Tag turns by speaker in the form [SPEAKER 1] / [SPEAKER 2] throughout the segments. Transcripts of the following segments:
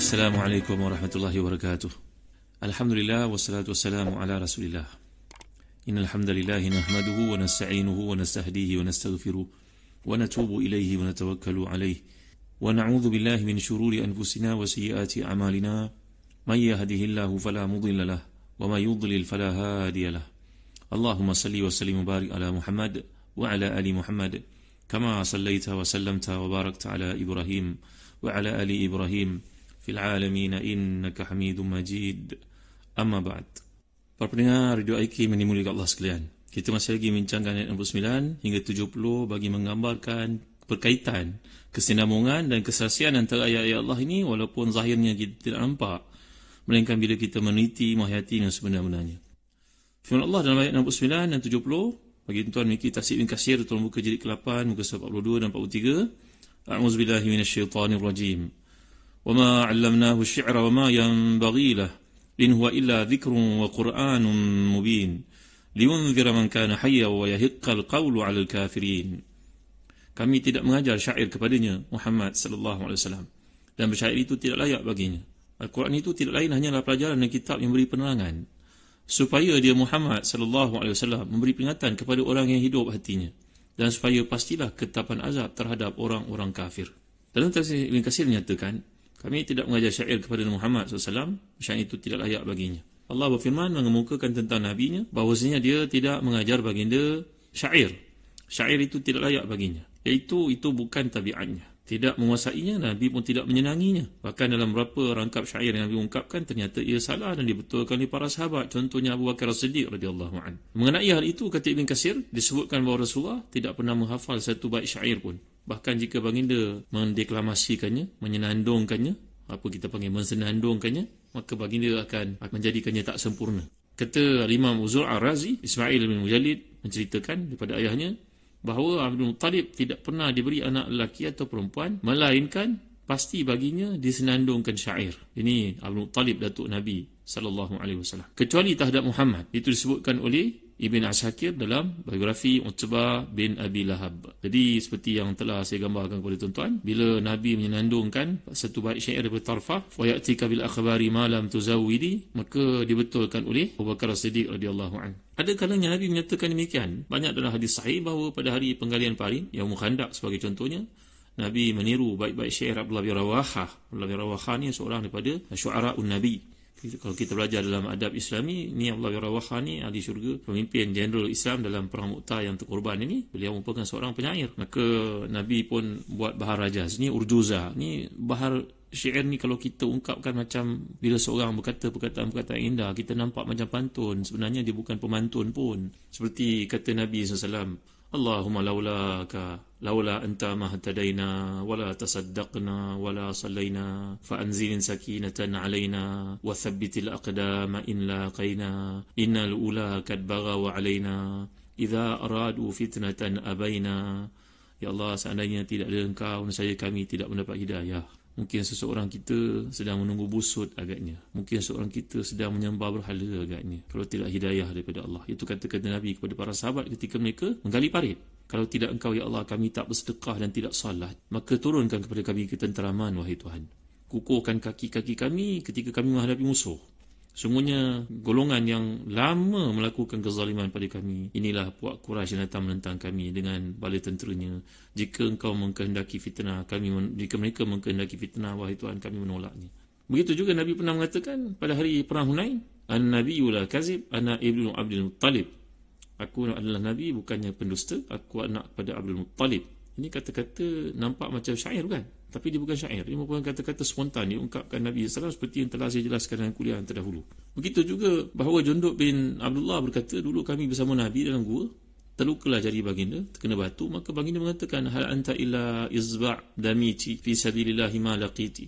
[SPEAKER 1] Assalamualaikum warahmatullahi wabarakatuh. Alhamdulillah wassalatu wassalamu ala Rasulillah. Innal hamdalillah nahmaduhu wa nasta'inuhu wa nastahdihi wa nastaghfiruh wa natubu ilayhi wa natawakkalu alayhi wa na'udzu billahi min shururi anfusina wa sayyiati a'malina. May yahdihillahu fala mudilla lahu wa may yudlil fala hadiya lahu. Allahumma salli wa sallim wa barik ala Muhammad wa ala ali Muhammad kama sallaita wa sallamta wa barakta ala Ibrahim wa ala ali Ibrahim fil alamin innaka Hamidum Majid. Amma ba'd. Para pendengar Radio IK yang dimuliakan Allah sekalian, kita masih lagi membincangkan ayat 69 hingga 70 bagi menggambarkan berkaitan kesinambungan dan kesaksian antara ayat-ayat Allah ini, walaupun zahirnya kita tidak nampak, melainkan bila kita meneliti menghayati yang sebenar-benarnya. Firman Allah dalam ayat 69 dan 70, bagi tuan memiliki tafsir Ibn Katsir, tolong buka jilid ke-8 muka 42 dan 43. A'udzubillahi minasyaitonirrajim. وَمَا عَلَّمْنَاهُ الشِّعْرَ وَمَا يَنبَغِي لَهُ إِنْ هُوَ إِلَّا ذِكْرٌ وَقُرْآنٌ مُبِينٌ لِيُنذِرَ مَنْ كَانَ حَيًّا وَيَحِقَّ الْقَوْلُ عَلَى الْكَافِرِينَ. Kami tidak mengajar syair kepadanya Muhammad sallallahu alaihi wasallam, dan bersyair itu tidak layak baginya. Al-Quran itu tidak lain hanyalah pelajaran dan kitab yang memberi penerangan, supaya dia Muhammad sallallahu alaihi wasallam memberi peringatan kepada orang yang hidup hatinya, dan supaya pastilah ketetapan azab terhadap orang-orang kafir. Dalam tafsir Ibn Katsir menyatakan, kami tidak mengajar syair kepada Muhammad SAW, syair itu tidak layak baginya. Allah berfirman mengemukakan tentang Nabi-Nya, bahawasanya dia tidak mengajar baginda syair. Syair itu tidak layak baginya, iaitu itu bukan tabiatnya. Tidak menguasainya, Nabi pun tidak menyenanginya. Bahkan dalam beberapa rangkap syair yang Nabi ungkapkan, ternyata ia salah dan dibetulkan oleh para sahabat. Contohnya Abu Bakar As-Siddiq radhiyallahu anhu. Mengenai hal itu, kata Ibn Katsir, disebutkan bahawa Rasulullah tidak pernah menghafal satu bait syair pun. Bahkan jika baginda mendeklamasikannya, menyenandungkannya, apa kita panggil mensenandungkannya, maka baginda akan menjadikannya tak sempurna. Kata Imam Zur'ah Razi, Ismail bin Mujallid menceritakan daripada ayahnya bahawa Abdul Muttalib tidak pernah diberi anak lelaki atau perempuan, melainkan pasti baginya disenandungkan syair. Ini Abdul Muttalib, datuk Nabi sallallahu alaihi wasallam, kecuali terhadap Muhammad. Itu disebutkan oleh Ibn Asakir dalam biografi Utbah bin Abi Lahab. Jadi seperti yang telah saya gambarkan kepada tuan-tuan, bila Nabi menyenandungkan satu bait syair daripada Tarfah, wa ya'tika bil akhbari ma lam tuzawwidi, maka dibetulkan oleh Abu Bakar As-Siddiq radhiyallahu anhu. Ada kalanya Nabi menyatakan demikian. Banyak dalam hadis sahih bahawa pada hari penggalian paring, Yaumul Khandaq sebagai contohnya, Nabi meniru bait-bait syair Abdullah bin Rawahah. Abdullah bin Rawahah ni seorang daripada syu'ara'un Nabi. Kalau kita belajar dalam adab Islami, ni Abdullah bin Rawahah ni ahli syurga, pemimpin jeneral Islam dalam perang Mu'tah yang terkorban ini. Beliau merupakan seorang penyair. Maka Nabi pun buat bahar rajaz. Ni urjuza. Ni bahar syair ni kalau kita ungkapkan macam bila seorang berkata perkataan-perkataan indah, kita nampak macam pantun. Sebenarnya dia bukan pemantun pun. Seperti kata Nabi SAW, Allahumma laula anta mahtadaina wala tasaddaqna wala sallaina fa anzilin sakinatan alaina wa thabbitil aqdama in laqaina innal ula kad baghaw alaina idza aradu fitnatan abaina. Ya Allah, seandainya tidak ada engkau, nescaya kami tidak mendapat hidayah. Mungkin seseorang kita sedang menunggu busut agaknya. Mungkin seorang kita sedang menyembah berhala agaknya, kalau tidak hidayah daripada Allah. Itu kata-kata Nabi kepada para sahabat ketika mereka menggali parit. Kalau tidak engkau ya Allah, kami tak bersedekah dan tidak salat. Maka turunkan kepada kami ketenteraman wahai Tuhan. Kukuhkan kaki-kaki kami ketika kami menghadapi musuh. Sungguhnya golongan yang lama melakukan kezaliman pada kami, inilah puak Quraisy yang datang menentang kami dengan bala tenteranya. Jika engkau mengkehendaki fitnah kami, jika mereka mengkehendaki fitnah, wahai Tuhan, kami menolaknya. Begitu juga Nabi pernah mengatakan pada hari perang Hunain, An-Nabiyyu la kazib, ana ibnu Abdul Muttalib. Aku adalah Nabi, bukannya pendusta, aku anak pada Abdul Muttalib. Ini kata-kata nampak macam syair kan? Tapi dia bukan syair. Dia merupakan kata-kata spontan diungkapkan Nabi SAW seperti yang telah saya jelaskan dalam kuliah yang terdahulu. Begitu juga bahawa Jundub bin Abdullah berkata, dulu kami bersama Nabi dalam gua, terlukalah jari baginda, terkena batu, maka baginda mengatakan, hal anta illa izba' damiti fi sabilillahi ma laqiti.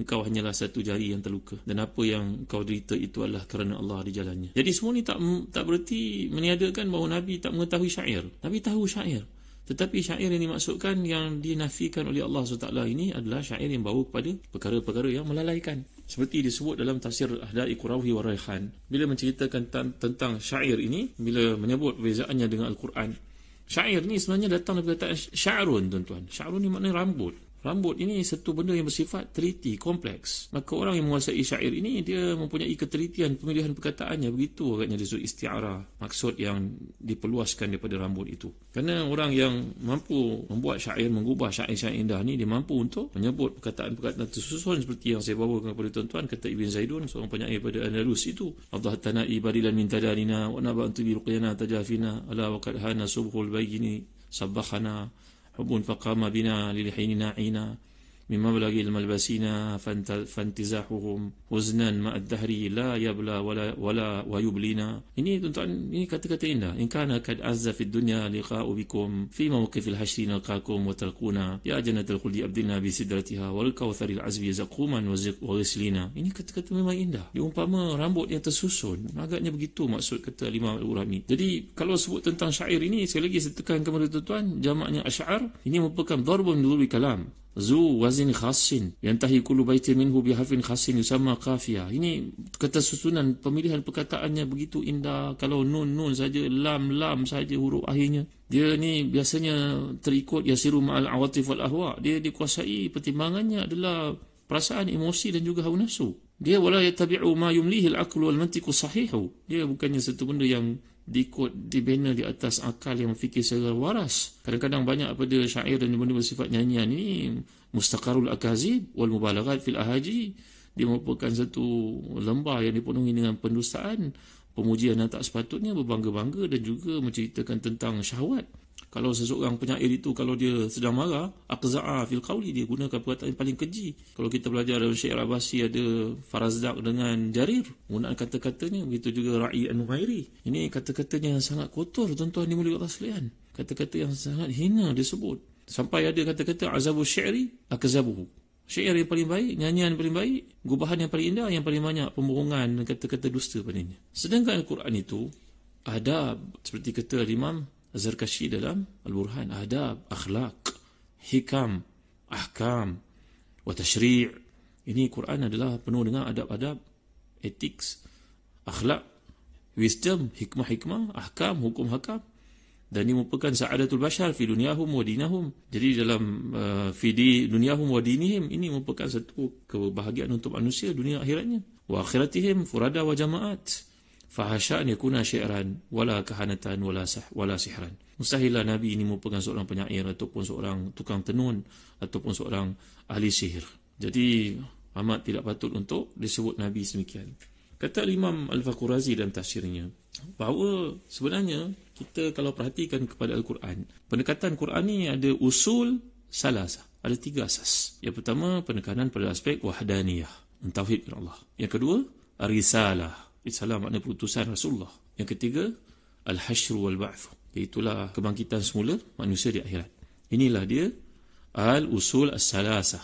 [SPEAKER 1] Engkau hanyalah satu jari yang terluka, dan apa yang kau derita itu adalah kerana Allah di jalannya. Jadi semua ni tak berarti meniadakan bahawa Nabi tak mengetahui syair. Nabi tahu syair. Tetapi syair yang dimaksudkan, yang dinafikan oleh Allah SWT ini adalah syair yang bawa kepada perkara-perkara yang melalaikan. Seperti disebut dalam tafsir Ahda'i Qurawi wa Raihan, bila menceritakan tentang syair ini, bila menyebut perbezaannya dengan Al-Quran. Syair ni sebenarnya datang dari perkataan sya'run, tuan-tuan. Sya'run ni maknanya rambut. Rambut ini satu benda yang bersifat teliti, kompleks. Maka orang yang menguasai syair ini, dia mempunyai ketelitian pemilihan perkataannya. Begitu agaknya disebut isti'arah, maksud yang diperluaskan daripada rambut itu. Kerana orang yang mampu membuat syair, mengubah syair-syair indah ni, dia mampu untuk menyebut perkataan-perkataan tersusun seperti yang saya bawakan kepada tuan-tuan, kata Ibn Zaidun, seorang penyair pada Andalus itu. Allah tana'i badilan min tadarina wa naba'antu bi ruqyana tajafina ala wa qad hana subhul bayini sabbahana hubun faqama bina lilhini na'ina mimma balagi almalbasina fantizahuhum huznan ma'ad dahri la yabla wala wa yublina. Ini tuan-tuan, ini kata-kata indah. In kana kad azza fid dunya liqa'u bikum fi mawqifil hashri nalqakum wa talquna ya jannatul khuldi abdilna bi sidratiha wal kawtharil azbi zaquman wa ghislina. Ini kata-kata memang indah. Diumpama rambut yang tersusun, agaknya begitu maksud kata Imam Al-Urami. Jadi kalau sebut tentang syair ini, sekali lagi saya tekan kepada tuan-tuan, jamaknya asy'ar, ini merupakan darbun min kalam zu wazin khasin yantahi kullu baitin minhu biharfin khasin yusamma qafiyah. Ini kata susunan pemilihan perkataannya begitu indah. Kalau nun saja, lam saja huruf akhirnya, dia ni biasanya terikut yasiru ma'al awatif wal ahwa. Dia dikuasai, pertimbangannya adalah perasaan, emosi dan juga hawa nafsu. Dia wala yatabi'u ma yumlihi al-aqlu wal mantiqu sahihu. Dia bukannya satu benda yang dibina di atas akal yang fikir secara waras. Kadang-kadang banyak pada syair dan benda bersifat nyanyian ini mustaqarul akazib wal mubalaghat fil ahaji. Dia merupakan satu lembah yang dipenuhi dengan pendustaan, pemujian yang tak sepatutnya, berbangga-bangga dan juga menceritakan tentang syahwat. Kalau seseorang penyair itu, kalau dia sedang marah, aqza'a fil qawli, dia gunakan perkataan yang paling keji. Kalau kita belajar dalam syair Abbasi, ada Farazdak dengan Jarir, gunakan kata-katanya. Begitu juga Ra'i An-Nuhairi. Ini kata-katanya yang sangat kotor, tuan-tuan dimulai Allah sekalian. Kata-kata yang sangat hina disebut. Sampai ada kata-kata azabu syi'ri akazabuhu. Syair yang paling baik, nyanyian yang paling baik, gubahan yang paling indah, yang paling banyak pembohongan dan kata-kata dusta padanya. Sedangkan Al-Quran itu adab, seperti kata Imam Az-Zarkashi dalam Al-Burhan, adab, akhlak, hikam, ahkam, wa tashri'. Ini Quran adalah penuh dengan adab-adab, ethics, akhlak, wisdom, hikmah-hikmah, ahkam, hukum-hakam. Dan ini merupakan sa'adatul bashar fi dunyahum wa dinahum. Jadi dalam fi dunyahum wa dinihim, ini merupakan satu kebahagiaan untuk manusia dunia akhiratnya. Wa akhiratihim furada wa jama'at. Fahasya an yakuna syi'ran wala kahanatan wala sihran. Mustahillah Nabi ini merupakan seorang penyair ataupun seorang tukang tenun ataupun seorang ahli sihir. Jadi amat tidak patut untuk disebut Nabi semikian. Kata Imam Al-Faqurazi dalam tafsirnya bahawa sebenarnya kita kalau perhatikan kepada Al-Quran, pendekatan Quran ni ada usul salasa, ada 3 asas. Yang pertama, penekanan pada aspek wahdaniyah, mentauhidkan Allah. Yang kedua, risalah. Risalah makna perutusan Rasulullah. Yang ketiga, al-hashr wal-ba'th, iaitulah kebangkitan semula manusia di akhirat. Inilah dia al-usul as-salasah.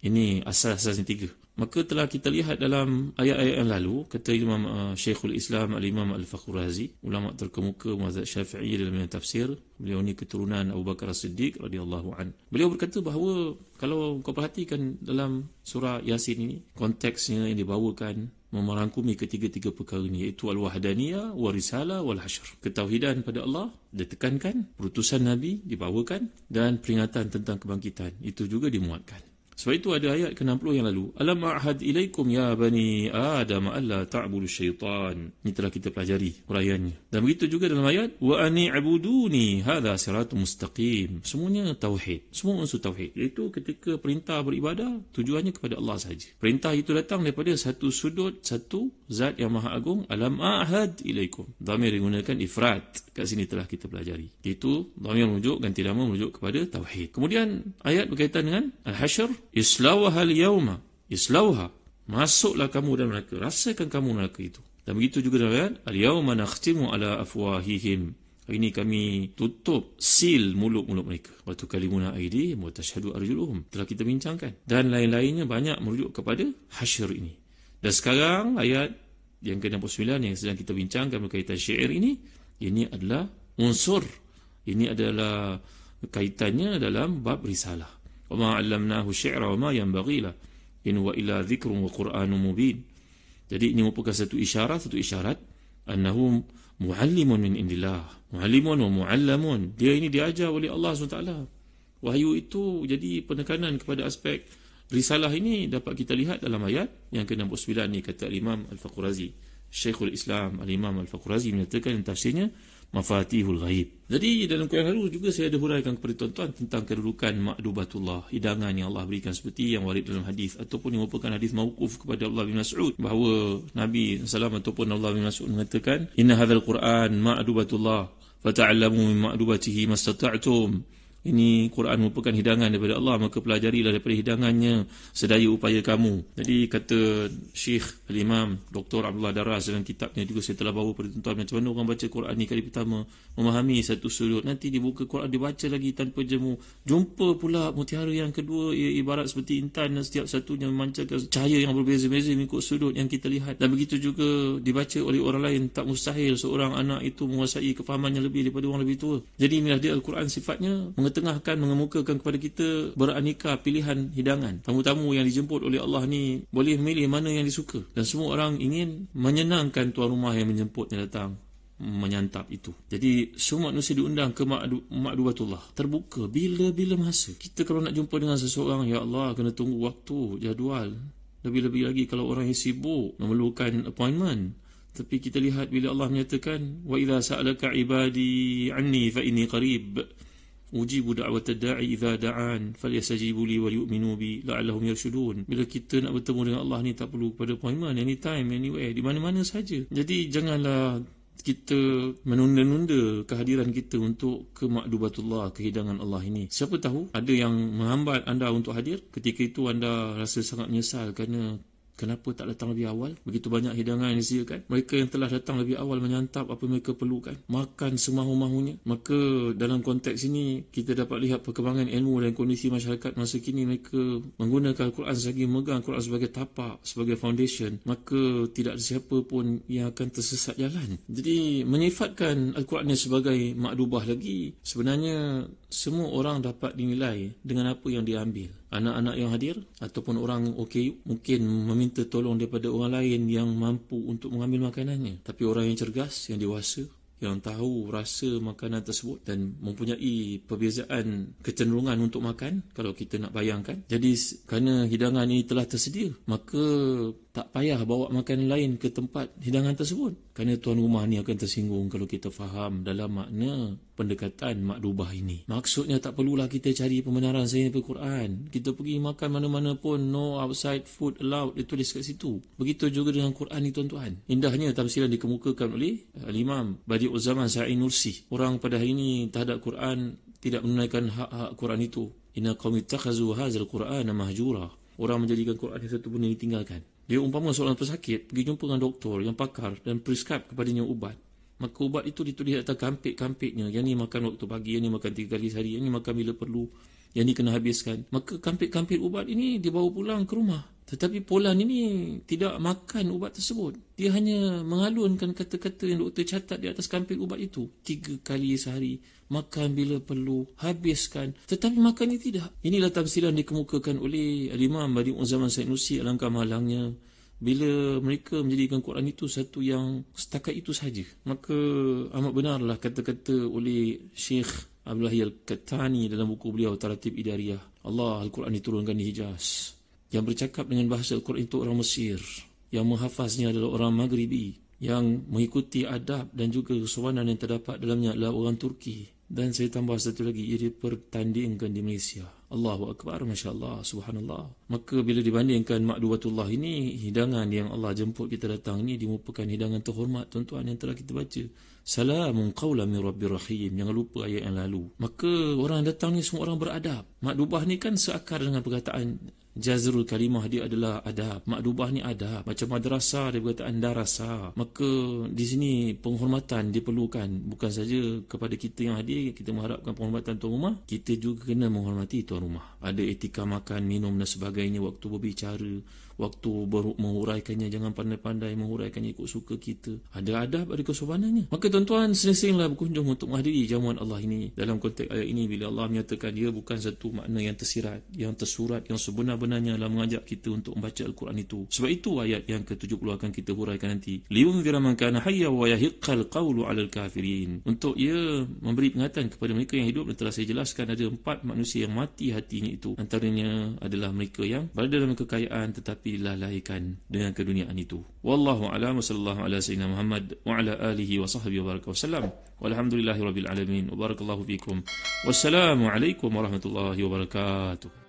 [SPEAKER 1] Ini asas-asas yang 3. Maka telah kita lihat dalam ayat-ayat yang lalu, kata Imam Syekhul Islam Al-Imam Al-Faqurazi, ulama terkemuka mazhab Syafi'i dalam tafsir. Beliau ni keturunan Abu Bakar As-Siddiq radhiyallahu an. Beliau berkata bahawa kalau kau perhatikan dalam surah Yasin ini, konteksnya yang dibawakan merangkumi ketiga-tiga perkara ini, iaitu al-wahdaniyah, wal-risalah, wal-hashr. Ketauhidan pada Allah ditekankan, perutusan Nabi dibawakan, dan peringatan tentang kebangkitan itu juga dimuatkan. Sebab itu ada ayat ke-60 yang lalu, alam a'had ilaikum ya bani adam alla ta'budu syaitan. Ini telah kita pelajari huraiannya. Dan begitu juga dalam ayat wa ani'buduni hadza siratum mustaqim. Semuanya tauhid, semua unsur tauhid, iaitu ketika perintah beribadah tujuannya kepada Allah sahaja. Perintah itu datang daripada satu sudut, satu zat yang maha agung. Alam a'had ilaikum, dhamir digunakan ifrat. Kat sini telah kita pelajari, itu dhamir merujuk, ganti nama merujuk kepada tauhid. Kemudian ayat berkaitan dengan al-hashr, islauha al-yawma, islauha, masuklah kamu dalam neraka, rasakan kamu neraka itu. Dan begitu juga dalam ayat al-yawma nakhtimu ala afwahihim, hari ini kami tutup, seal mulut-mulut mereka, wa tukallimuna aydihim wa tashhadu arjuluhum. Telah kita bincangkan, dan lain-lainnya banyak merujuk kepada hashr ini. Dan sekarang ayat yang ke-69 yang sedang kita bincangkan berkaitan syair ini adalah unsur, ini adalah kaitannya dalam bab risalah. Wa ma 'allamnahu syi'ra wa ma yanbaghi la in huwa illa dhikrun wa qur'anun mubin. Jadi ini merupakan satu isyarat annahu muallimun min indillah, muallimun wa muallamun. Dia ini diajar oleh Allah SWT, Wahyu itu jadi penekanan kepada aspek risalah ini dapat kita lihat dalam ayat yang ke-69 ni, kata Imam Al-Faqrazi, Syekhul Islam Al-Imam Al-Faqrazi menyatakan tafsirnya Mafatihul Ghaib. Jadi dalam kuliah lalu juga saya ada huraikan kepada tuan-tuan tentang kedudukan Ma'dubatullah, hidangan yang Allah berikan seperti yang warid dalam hadis ataupun yang merupakan hadis mauquf kepada Allah bin Mas'ud, bahawa Nabi SAW ataupun Allah bin Mas'ud mengatakan, inna hadzal Quran Ma'dubatullah fata'allamu min ma'dubatihi mastata'tum. Ini Quran merupakan hidangan daripada Allah, maka pelajarilah daripada hidangannya sedaya upaya kamu. Jadi kata Syekh Al-Imam Dr. Abdullah Daras dalam kitabnya juga, saya telah bawa pada tuan-tuan macam mana orang baca Quran ni kali pertama, memahami satu sudut, nanti dibuka Quran dibaca lagi tanpa jemu, jumpa pula mutiara yang kedua, ia ibarat seperti intan dan setiap satunya memancarkan cahaya yang berbeza-beza mengikut sudut yang kita lihat. Dan begitu juga dibaca oleh orang lain, tak mustahil seorang anak itu menguasai kefahamannya lebih daripada orang lebih tua. Jadi inilah dia Al-Quran, sifatnya mengetengahkan, mengemukakan kepada kita beraneka pilihan hidangan. Tamu-tamu yang dijemput oleh Allah ni boleh memilih mana yang disuka, dan semua orang ingin menyenangkan tuan rumah yang menjemputnya datang menyantap itu. Jadi semua manusia diundang ke Ma'dubatullah, terbuka bila-bila masa. Kita kalau nak jumpa dengan seseorang, ya Allah, kena tunggu waktu, jadual. Lebih-lebih lagi kalau orang yang sibuk memerlukan appointment. Tapi kita lihat bila Allah menyatakan, wa idza sa'alaka ibadi anni fa inni qarib ujibu da'watad da'i idza da'an falyastajibu li wal yu'minu bi la'allahum yarshudun. Bila kita nak bertemu dengan Allah ni tak perlu pada appointment, anytime, anywhere, di mana-mana saja. Jadi janganlah kita menunda-nunda kehadiran kita untuk ke Ma'dubatullah, kehidangan Allah ini. Siapa tahu ada yang menghambat anda untuk hadir. Ketika itu anda rasa sangat menyesal kerana kenapa tak datang lebih awal? Begitu banyak hidangan yang disediakan. Mereka yang telah datang lebih awal menyantap apa mereka perlukan, makan semahu-mahunya. Maka dalam konteks ini kita dapat lihat perkembangan ilmu dan kondisi masyarakat masa kini. Mereka menggunakan Al-Quran sebagai, memegang Al-Quran sebagai tapak, sebagai foundation. Maka tidak ada siapa pun yang akan tersesat jalan. Jadi menyifatkan Al-Quran ini sebagai makdubah lagi, sebenarnya semua orang dapat dinilai dengan apa yang dia ambil. Anak-anak yang hadir ataupun orang OKU mungkin meminta tolong daripada orang lain yang mampu untuk mengambil makanannya. Tapi orang yang cergas, yang dewasa, yang tahu rasa makanan tersebut dan mempunyai perbezaan kecenderungan untuk makan, kalau kita nak bayangkan. Jadi kerana hidangan ini telah tersedia, maka tak payah bawa makanan lain ke tempat hidangan tersebut, kerana tuan rumah ni akan tersinggung kalau kita faham dalam makna pendekatan makdubah ini. Maksudnya tak perlulah kita cari pembenaran selain daripada Quran. Kita pergi makan mana-mana pun, no outside food allowed, dia tulis kat situ. Begitu juga dengan Quran ni tuan-tuan. Indahnya tafsiran dikemukakan oleh Al-Imam Badi'uz Zaman Sa'in Nursi. Orang pada hari ini terhadap Quran tidak menunaikan hak-hak Quran itu. Inna qaumi takhazu hadzal Qur'ana mahjura. Orang menjadikan Quran itu satu benda yang ditinggalkan. Dia umpama seorang pesakit pergi jumpa dengan doktor yang pakar dan prescribe kepadanya ubat. Maka ubat itu ditulis atas kampik-kampiknya. Yang ni makan waktu pagi, yang ni makan 3 kali sehari, yang ni makan bila perlu, yang ni kena habiskan. Maka kampik-kampik ubat ini dibawa pulang ke rumah. Tetapi Polan ini tidak makan ubat tersebut. Dia hanya mengalunkan kata-kata yang doktor catat di atas kampik ubat itu. 3 kali sehari, makan bila perlu, habiskan. Tetapi makan ini tidak. Inilah tafsiran dikemukakan oleh Al-Imam Badi'uz Zaman Sa'in Nursi. Alangkah malangnya bila mereka menjadikan Quran itu satu yang setakat itu saja. Maka amat benarlah kata-kata oleh Syekh Abdul Hayy Al-Kattani dalam buku beliau Taratib Idariyah. Allah Al-Quran diturunkan di Hijaz. Yang bercakap dengan bahasa Al-Quran itu orang Mesir, yang menghafaznya adalah orang Maghribi, yang mengikuti adab dan juga kesopanan yang terdapat dalamnya adalah orang Turki. Dan saya tambah satu lagi, ia dipertandingkan di Malaysia. Allahu Akbar, Masya Allah, Subhanallah. Maka bila dibandingkan Ma'dubatullah ini, hidangan yang Allah jemput kita datang ini merupakan hidangan terhormat tuan-tuan yang telah kita baca. Salamun qawlan min Rabbir Rahim. Jangan lupa ayat yang lalu. Maka orang yang datang ni semua orang beradab. Ma'dubah ni kan seakar dengan perkataan jazrul kalimah, dia adalah adab. Makdubah ni adab. Macam madrasah, dia perkataan darasah. Maka di sini penghormatan diperlukan. Bukan saja kepada kita yang hadir, kita mengharapkan penghormatan tuan rumah, kita juga kena menghormati tuan rumah. Ada etika makan, minum dan sebagainya, waktu berbicara, waktu menguraikannya jangan pandai-pandai menguraikannya ikut suka kita. Ada adab, ada kesopanannya. Maka tuan-tuan, sering-seringlah berkunjung untuk menghadiri jamuan Allah ini. Dalam konteks ayat ini, bila Allah menyatakan dia bukan satu makna yang tersirat, yang tersurat, yang sebenar-benarnya adalah mengajak kita untuk membaca Al-Quran itu. Sebab itu ayat yang ke-70 akan kita huraikan nanti. Liyunzira man kana hayya wa yahiqqal qawlu 'alal kafirin. Untuk ia memberi peringatan kepada mereka yang hidup, dan telah saya jelaskan ada 4 manusia yang mati hatinya itu. Antaranya adalah mereka yang berada dalam kekayaan tetapi dilalaikan dengan keduniaan itu. Wallahu a'lam, sallallahu ala sayyidina Muhammad wa ala alihi wa sahbihi wa baraka wasallam. Walhamdulillahirabbil alamin. Wa barakallahu fikum. Wassalamu alaikum warahmatullahi wabarakatuh.